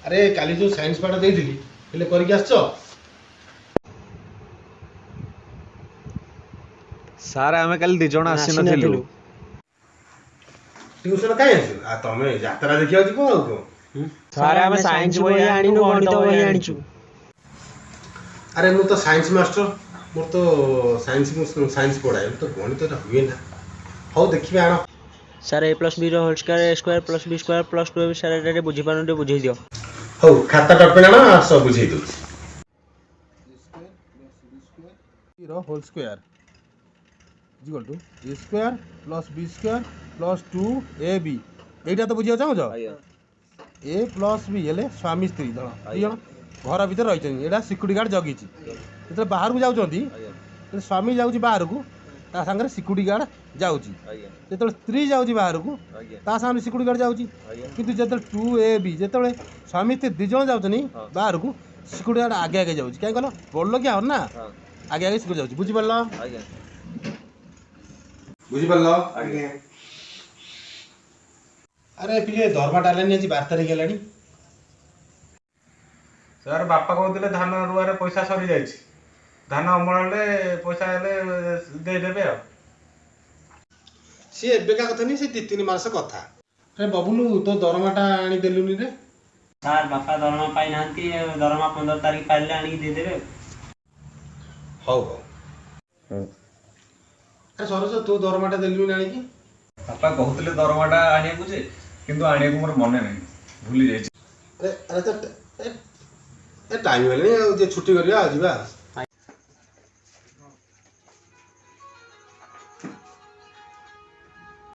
अरे काली जो साइंस पाठ देइथिली हेले करके आछो सार आमे कल दी जण आसी नथिलु ट्यूशन काई आछो आ तमे यात्रा देखिया जिवो आ को सारे आमे साइंस बही आनिनु गणित बही आनिछु। अरे मु तो साइंस मास्टर मोर तो साइंस पढ़ाए तो गणित हुए ना हौ देखिबे आनो सर a + b रो whole square a + b + 2 sir एटा बुझी पानु बुझेई दियो। हौ खाता टपे ना सब बुझेई दो रो whole square equal to a square plus b square plus 2ab एटा तो बुझिया चाहो a प्लस b हेले स्वामी स्त्री जण दी जण घर भीतर रहिछन एटा सिक्युरिटी गार्ड जगीची जेते बाहर को जाउचंती ते स्वामी जाउची बाहर को ता संगे सिक्युरिटी गार्ड जाउची जेते स्त्री जाउची बाहर को ता संगे सिक्युरिटी गार्ड जाउची किंतु जेते 2ab जेते स्वामी स्त्री दी जण जाउचनी बाहर को सिक्युरिटी गार्ड आगे आगे जाउची काई कहलो बोल क्या हो ना आगे आगे सिक्युरिटी जाउची बुझी पड़लो बुझी पड़लो आगे अरे पिले दरमा डालेनी आज 12 तारिख गेलानी सर बापा कहते धान रुआरे पैसा सरी जाइए धान अमल पैसा दे देबे सी एबेका कथा नहीं से 3 मास कथा अरे बबुलू तो दरमाटा आनी देलुनी रे सर बापा दरमा पाई नांती दरमा 15 तारिख पाइले आनी दे देबे। हौ हौ अरे सरस तू दरमाटा देलुनी आनी की बापा कहते दरमाटा आनिया जे किंतु आनिया को मोर मने नहीं भूली जाइए। अरे अरे तो ए टाइम हेले जे छुट्टी करिया जिबा